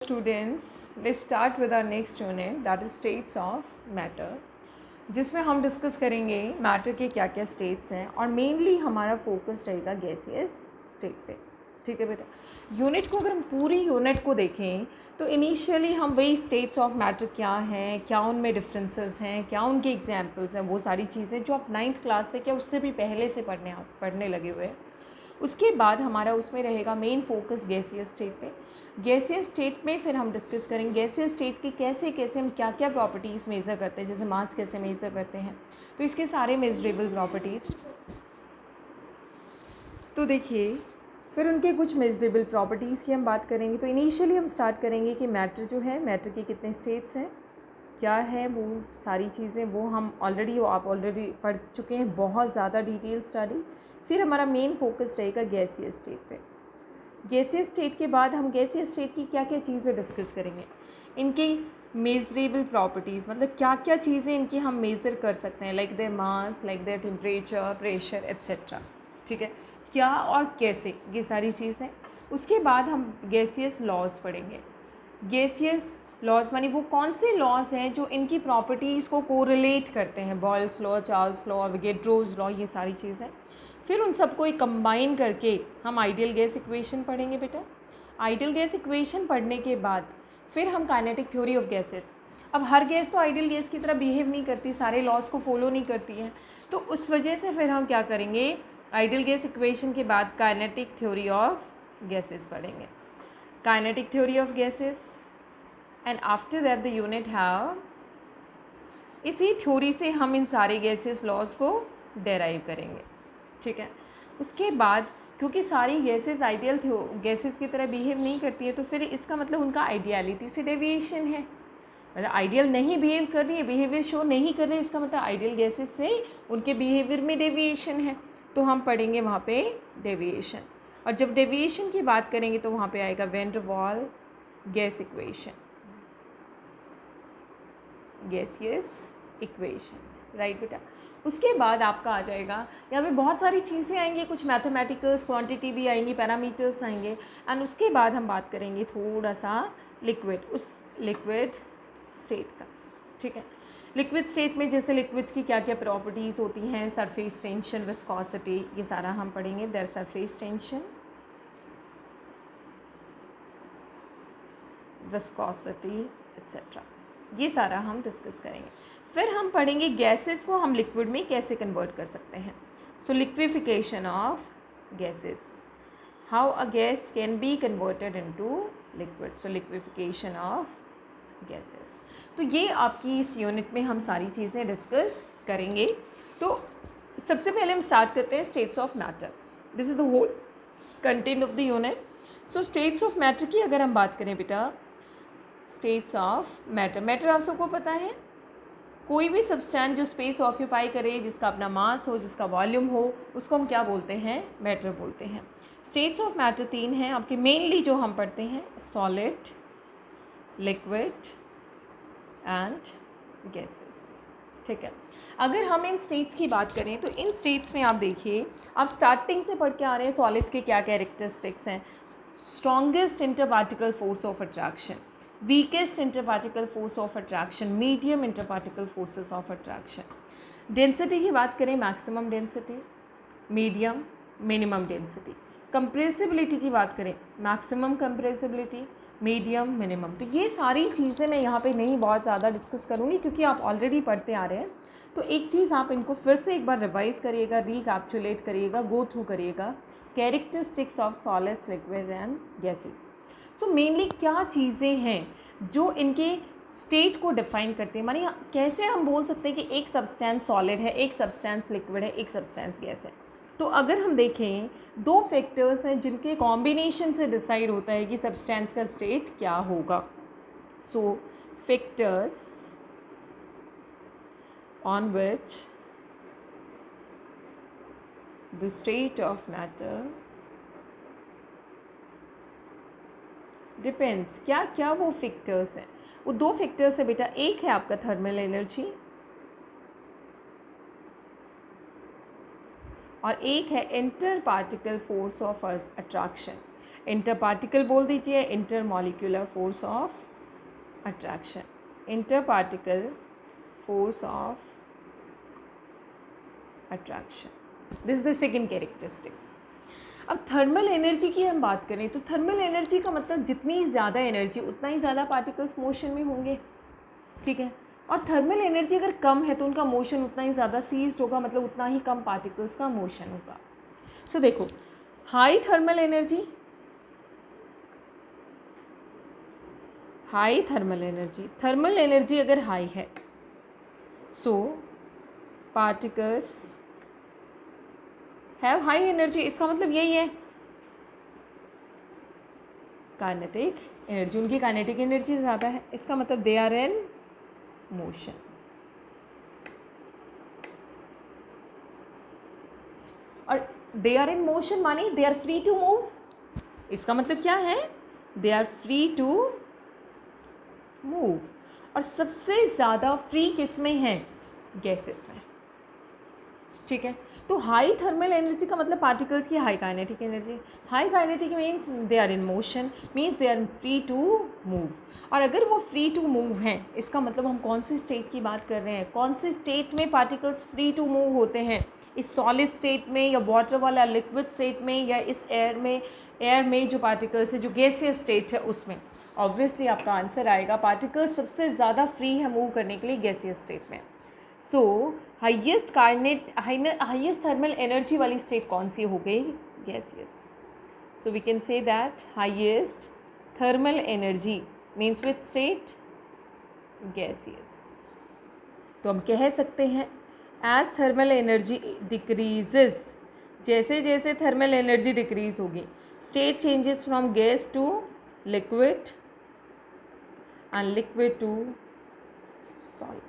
Students, let's start with our next unit, that is states of matter, जिसमें हम discuss करेंगे matter के क्या क्या स्टेट्स हैं और मेनली हमारा फोकस रहेगा गैसियस स्टेट पे। ठीक है बेटा, यूनिट को अगर हम पूरी यूनिट को देखें तो इनिशियली हम वही स्टेट्स ऑफ मैटर क्या हैं, क्या उनमें डिफरेंसेस हैं, क्या उनके एग्जांपल्स हैं, वो सारी चीज़ें जो आप 9th क्लास से क्या उससे भी पहले से पढ़ने लगे हुए हैं। उसके बाद हमारा उसमें रहेगा मेन फोकस गैसियस स्टेट पे। गैसियस स्टेट में फिर हम डिस्कस करेंगे गैसियस स्टेट के कैसे कैसे हम क्या क्या प्रॉपर्टीज़ मेज़र करते हैं, जैसे मास कैसे मेज़र करते हैं, तो इसके सारे मेजरेबल प्रॉपर्टीज़। तो देखिए फिर उनके कुछ मेजरेबल प्रॉपर्टीज़ की हम बात करेंगे। तो इनिशियली हम स्टार्ट करेंगे कि मैटर जो है, मैटर के कितने स्टेट्स हैं, क्या है वो सारी चीज़ें, वो हम आप ऑलरेडी पढ़ चुके हैं, बहुत ज़्यादा डिटेल स्टडी। फिर हमारा मेन फोकस रहेगा गैसियस स्टेट पे। गैसियस स्टेट के बाद हम गैसियस स्टेट की क्या क्या चीज़ें डिस्कस करेंगे, इनकी मेजरेबल प्रॉपर्टीज़, मतलब क्या क्या चीज़ें इनकी हम मेज़र कर सकते हैं, like their mass, like their temperature, pressure etcetera. ठीक है, क्या और कैसे, ये सारी चीज़ें। उसके बाद हम गैसियस लॉज पढ़ेंगे। गैसियस लॉज मानी वो कौन से लॉज हैं जो इनकी प्रॉपर्टीज़ को कोरिलेट करते हैं, Boyle's law, Charles law, Avogadro's law, ये सारी चीज़ें। फिर उन सबको एक कंबाइन करके हम आइडियल गैस इक्वेशन पढ़ेंगे बेटा। आइडियल गैस इक्वेशन पढ़ने के बाद फिर हम काइनेटिक थ्योरी ऑफ गैसेस। अब हर गैस तो आइडियल गैस की तरह बिहेव नहीं करती, सारे लॉज को फॉलो नहीं करती है, तो उस वजह से फिर हम क्या करेंगे, आइडियल गैस इक्वेशन के बाद काइनेटिक थ्योरी ऑफ गैसेस पढ़ेंगे। Kinetic theory of gases and after that the unit have, इसी थ्योरी से हम इन सारे गैसेस लॉज को डेराइव करेंगे। ठीक है, उसके बाद क्योंकि सारी गैसेस आइडियल गैसेस की तरह बिहेव नहीं करती है, तो फिर इसका मतलब उनका आइडियलिटी से डेविएशन है, मतलब आइडियल नहीं बिहेव कर रही है, बिहेवियर शो नहीं कर रही है, इसका मतलब आइडियल गैसेस से उनके बिहेवियर में डेविएशन है, तो हम पढ़ेंगे वहाँ पे डेविएशन। और जब डेविएशन की बात करेंगे तो वहाँ पे आएगा वैन डर वाल gas equation, gaseous equation, right बेटा। उसके बाद आपका आ जाएगा यहाँ पे बहुत सारी चीज़ें आएंगी, कुछ मैथमेटिकल्स, क्वांटिटी भी आएंगी, पैरामीटर्स आएंगे, एंड उसके बाद हम बात करेंगे थोड़ा सा लिक्विड, उस लिक्विड स्टेट का। ठीक है, लिक्विड स्टेट में जैसे लिक्विड्स की क्या क्या प्रॉपर्टीज़ होती हैं, सरफेस टेंशन, विस्कोसिटी, ये सारा हम पढ़ेंगे। Their surface tension, viscosity etcetera, ये सारा हम डिस्कस करेंगे। फिर हम पढ़ेंगे गैसेस को हम लिक्विड में कैसे कन्वर्ट कर सकते हैं। So liquefaction of gases, how a gas can be converted into liquid, so liquefaction of gases. तो ये आपकी इस यूनिट में हम सारी चीज़ें डिस्कस करेंगे। तो सबसे पहले हम स्टार्ट करते हैं states of matter. This is the whole content of the unit. So states of matter की अगर हम बात करें बेटा, स्टेट्स ऑफ मैटर, मैटर आप सबको पता है, कोई भी सब्सटेंस जो स्पेस ऑक्यूपाई करे, जिसका अपना मास हो, जिसका वॉल्यूम हो, उसको हम क्या बोलते हैं, मैटर बोलते हैं। स्टेट्स ऑफ मैटर 3 हैं आपके मेनली जो हम पढ़ते हैं, सॉलिड, लिक्विड एंड गैसेस। ठीक है, अगर हम इन स्टेट्स की बात करें तो इन स्टेट्स में आप देखिए, आप स्टार्टिंग से पढ़ के आ रहे हैं सॉलिड्स के क्या कैरेक्टरिस्टिक्स हैं। Strongest interparticle force of attraction, weakest interparticle force of attraction, medium interparticle forces of attraction. Density की बात करें, maximum density, medium, minimum density. Compressibility की बात करें, मैक्सिमम कंप्रेसिबिलिटी, मीडियम, मिनिमम। तो ये सारी चीज़ें मैं यहाँ पे नहीं बहुत ज़्यादा डिस्कस करूँगी क्योंकि आप ऑलरेडी पढ़ते आ रहे हैं। तो एक चीज़ आप इनको फिर से एक बार रिवाइज करिएगा, रिकैप्चुलेट करिएगा, गो थ्रू करिएगा, characteristics of solids, liquid and gases. So mainly क्या चीज़ें हैं जो इनके स्टेट को डिफाइन करते हैं, मानी कैसे हम बोल सकते हैं कि एक सब्सटेंस सॉलिड है, एक सब्सटेंस लिक्विड है, एक सब्सटेंस गैस है। तो अगर हम देखें, दो फैक्टर्स हैं जिनके कॉम्बिनेशन से डिसाइड होता है कि सब्सटेंस का स्टेट क्या होगा। सो factors on which the state of matter depends, क्या क्या वो फैक्टर्स हैं, वो दो फैक्टर्स है बेटा। एक है आपका थर्मल एनर्जी और एक है inter particle force of attraction. Inter particle बोल दीजिए, inter molecular force of attraction, inter particle force of attraction, this is the second characteristics. अब थर्मल एनर्जी की हम बात करें तो थर्मल एनर्जी का मतलब जितनी ज़्यादा एनर्जी उतना ही ज़्यादा पार्टिकल्स मोशन में होंगे, ठीक है। और थर्मल एनर्जी अगर कम है तो उनका मोशन उतना ही ज़्यादा सीज्ड होगा, मतलब उतना ही कम पार्टिकल्स का मोशन होगा। सो देखो, high thermal energy, high thermal energy अगर हाई है सो पार्टिकल्स हैव हाई एनर्जी, इसका मतलब यही है काइनेटिक एनर्जी, उनकी काइनेटिक एनर्जी ज़्यादा है, इसका मतलब दे आर इन मोशन। और दे आर इन मोशन माने they are free to move, इसका मतलब क्या है, they are free to move. और सबसे ज़्यादा फ्री किस में है, गैसेस में, ठीक है। तो हाई थर्मल एनर्जी का मतलब पार्टिकल्स की high kinetic energy, high kinetic means they are in motion, means they are free to move. और अगर वो फ्री टू मूव हैं, इसका मतलब हम कौन सी स्टेट की बात कर रहे हैं, कौन सी स्टेट में पार्टिकल्स फ्री टू मूव होते हैं, इस सॉलिड स्टेट में या वाटर वाला लिक्विड स्टेट में या इस एयर में जो पार्टिकल्स है जो गैसियस स्टेट है उसमें। ऑब्वियसली आपका आंसर आएगा पार्टिकल्स सबसे ज़्यादा फ्री है मूव करने के लिए गैसियस स्टेट में। सो हाईएस्ट थर्मल एनर्जी वाली स्टेट कौन सी हो गई, gaseous. So we can say that highest thermal energy means with state gaseous. तो हम कह सकते हैं एज थर्मल एनर्जी डिक्रीजेस, जैसे जैसे थर्मल एनर्जी डिक्रीज होगी state changes from gas to liquid and liquid to solid,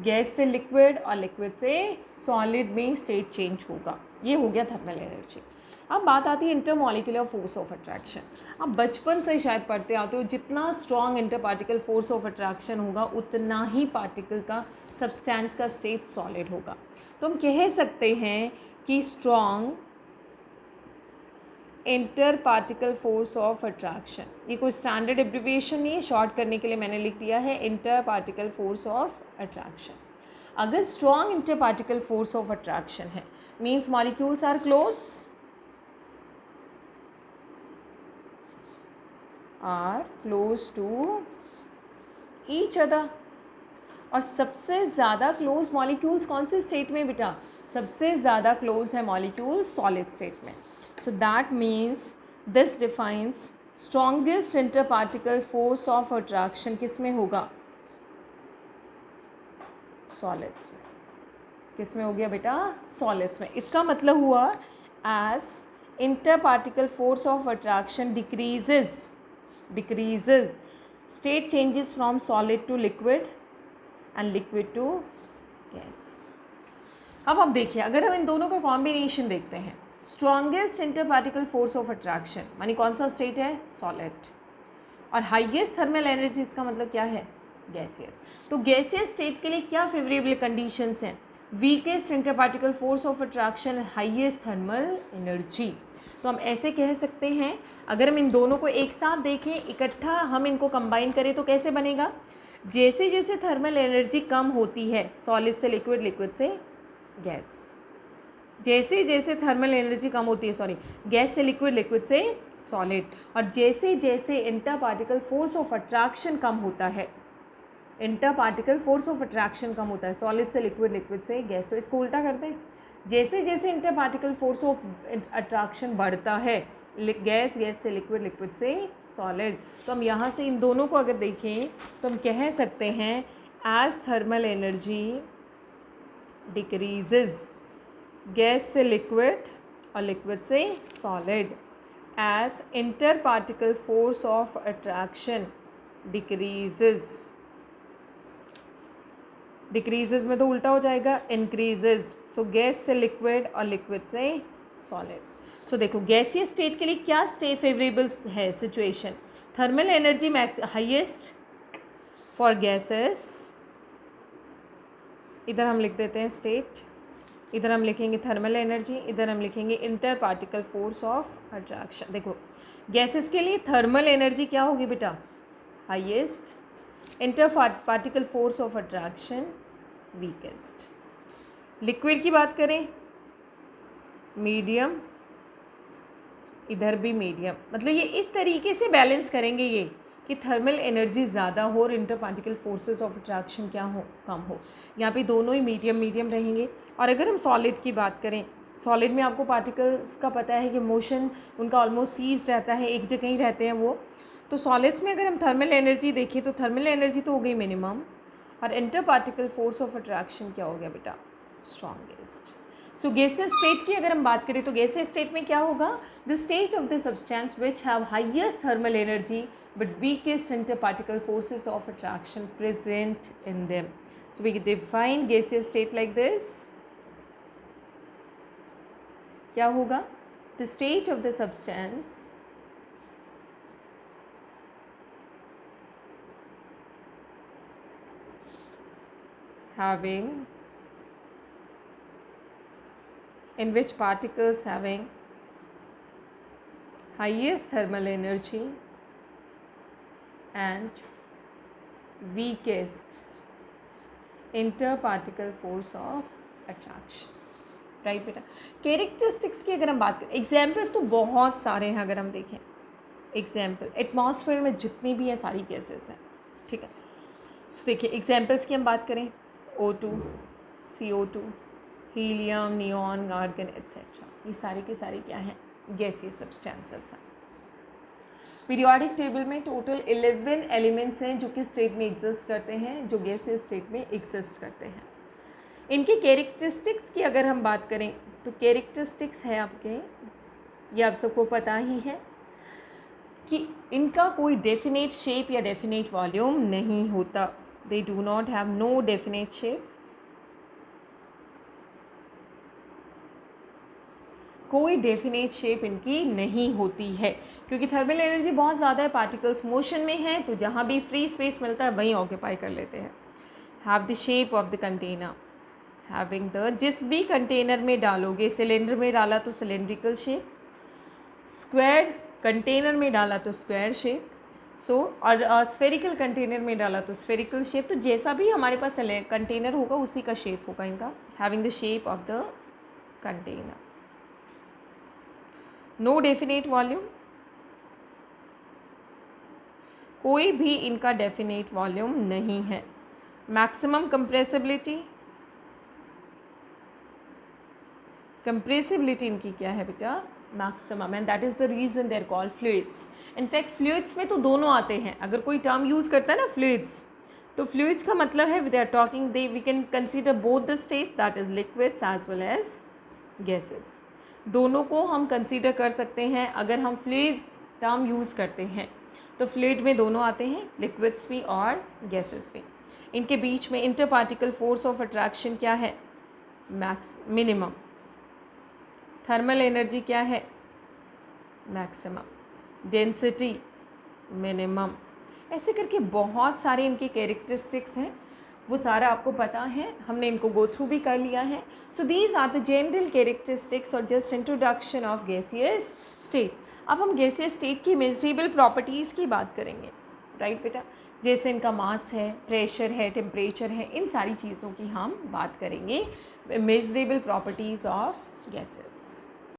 gas से liquid और लिक्विड से सॉलिड में स्टेट चेंज होगा, ये हो गया थर्मल एनर्जी। अब बात आती है इंटरमॉलिक्यूलर फोर्स ऑफ अट्रैक्शन। आप बचपन से शायद पढ़ते आते हो, जितना strong inter particle force of attraction होगा उतना ही पार्टिकल का सब्सटेंस का स्टेट सॉलिड होगा। तो हम कह सकते हैं कि strong inter particle force of attraction, ये कोई स्टैंडर्ड एब्रिविएशन नहीं है, शॉर्ट करने के लिए मैंने लिख दिया है inter particle force of attraction. अगर strong inter particle force of attraction है means molecules are close to each other. और सबसे ज़्यादा क्लोज मॉलिक्यूल्स कौन से स्टेट में बेटा, सबसे ज़्यादा क्लोज है मॉलिक्यूल्स सॉलिड स्टेट में। So that means this defines strongest inter particle force of attraction किस में होगा, सॉलिड्स में। किस में हो गया बेटा, सॉलिड्स में। इसका मतलब हुआ as inter particle force of attraction decreases state changes from solid to liquid and liquid to gas. अब आप देखिए, अगर हम इन दोनों का कॉम्बिनेशन देखते हैं, strongest inter particle force of attraction मानी कौन सा स्टेट है, सॉलिड, और हाईएस्ट थर्मल एनर्जी इसका मतलब क्या है, गैसियस। तो गैसियस स्टेट के लिए क्या फेवरेबल कंडीशंस हैं, weakest inter particle force of attraction, highest thermal energy. तो हम ऐसे कह सकते हैं, अगर हम इन दोनों को एक साथ देखें, इकट्ठा हम इनको कंबाइन करें तो कैसे बनेगा, जैसे जैसे थर्मल एनर्जी कम होती है सॉलिड से लिक्विड, लिक्विड से गैस, जैसे जैसे थर्मल एनर्जी कम होती है गैस से लिक्विड, लिक्विड से सॉलिड, और जैसे जैसे inter particle force of attraction कम होता है, inter particle force of attraction कम होता है सॉलिड से लिक्विड, लिक्विड से गैस। तो इसको उल्टा करते हैं, जैसे जैसे inter particle force of attraction बढ़ता है गैस से लिक्विड, लिक्विड से सॉलिड। तो हम यहाँ से इन दोनों को अगर देखें तो हम कह सकते हैं as thermal energy decreases gas से लिक्विड और लिक्विड से solid, as inter particle force of attraction decreases में तो उल्टा हो जाएगा, इंक्रीजेज। सो गैस से लिक्विड और लिक्विड से सॉलिड। सो देखो, गैसियस स्टेट के लिए क्या स्टेट फेवरेबल है situation, thermal energy highest for gases, इधर हम लिख देते हैं स्टेट इधर हम लिखेंगे थर्मल एनर्जी, इधर हम लिखेंगे inter particle force of attraction. देखो गैसेस के लिए थर्मल एनर्जी क्या होगी बेटा, highest, inter particle force of attraction weakest. Liquid की बात करें मीडियम, इधर भी मीडियम, मतलब ये इस तरीके से बैलेंस करेंगे ये कि थर्मल एनर्जी ज़्यादा हो और inter particle forces of attraction क्या हो, कम हो। यहाँ पे दोनों ही मीडियम मीडियम रहेंगे। और अगर हम सॉलिड की बात करें, सॉलिड में आपको पार्टिकल्स का पता है कि मोशन उनका ऑलमोस्ट सीज रहता है, एक जगह ही रहते हैं वो। तो सॉलिड्स में अगर हम थर्मल एनर्जी देखें तो थर्मल एनर्जी तो हो गई मिनिमम, और inter particle force of attraction क्या हो गया बेटा, स्ट्रॉन्गेस्ट। सो गैसियस स्टेट की अगर हम बात करें तो गैसियस स्टेट में क्या होगा, the state of the substance which have highest thermal energy but weakest interparticle forces of attraction present in them. So we define gaseous state like this. क्या होगा, the state of the substance having, in which particles having highest thermal energy and weakest interparticle force of attraction, right बेटा। Characteristics की अगर हम बात करें, examples तो बहुत सारे हैं अगर हम देखें। एग्जाम्पल एटमॉस्फेयर में जितनी भी है सारी गैसेस हैं, ठीक है। सो देखिए एग्जाम्पल्स की हम बात करें, O2, CO2, helium, neon, argon etcetera, ये सारे के सारे क्या हैं, गैसियस सब्सटेंसेस हैं। पीरियोडिक टेबल में टोटल 11 एलिमेंट्स हैं जो कि स्टेट में एग्जिस्ट करते हैं, जो गैसियस स्टेट में एग्जिस्ट करते हैं। इनके कैरेक्टरिस्टिक्स की अगर हम बात करें तो कैरेक्टरिस्टिक्स है आपके, ये आप सबको पता ही है कि इनका कोई डेफिनेट शेप या डेफिनेट वॉल्यूम नहीं होता। They do not have no definite shape, कोई डेफिनेट शेप इनकी नहीं होती है, क्योंकि थर्मल एनर्जी बहुत ज़्यादा है, पार्टिकल्स मोशन में हैं, तो जहाँ भी फ्री स्पेस मिलता है वहीं ऑक्यूपाई कर लेते हैं। Have the shape of the container, having the, जिस भी कंटेनर में डालोगे, सिलेंडर में डाला तो सिलेंड्रिकल शेप, स्क्वायर कंटेनर में डाला तो स्क्वायर शेप, सो और स्फेरिकल कंटेनर में डाला तो स्फेरिकल शेप। तो जैसा भी हमारे पास कंटेनर होगा उसी का शेप होगा इनका। Having the shape of the container, no definite volume, कोई भी इनका डेफिनेट वॉल्यूम नहीं है। मैक्सिमम कंप्रेसिबिलिटी, कंप्रेसिबिलिटी इनकी क्या है बेटा, maximum, and that is the reason they are called fluids. In fact fluids में तो दोनों आते हैं, अगर कोई टर्म यूज़ करता है ना फ्लूइड्स, तो फ्लूइड्स का मतलब है they are talking, they we can consider both the states, that is liquids as well as gases. दोनों को हम कंसीडर कर सकते हैं अगर हम फ्लूइड टर्म यूज़ करते हैं, तो फ्लूइड में दोनों आते हैं, लिक्विड्स भी और गैसेस भी। इनके बीच में inter particle force of attraction क्या है, मिनिमम, थर्मल एनर्जी क्या है, मैक्सिमम, डेंसिटी मिनिमम। ऐसे करके बहुत सारे इनके कैरेक्टरिस्टिक्स हैं, वो सारा आपको पता है, हमने इनको गो थ्रू भी कर लिया है। So these are the general characteristics और just introduction of gaseous state. अब हम गैसियस स्टेट की मेजरेबल प्रॉपर्टीज़ की बात करेंगे, राइट बेटा, जैसे इनका मास है, प्रेशर है, टेम्परेचर है, इन सारी चीज़ों की हम बात करेंगे, मेजरेबल प्रॉपर्टीज़ ऑफ गैसेस।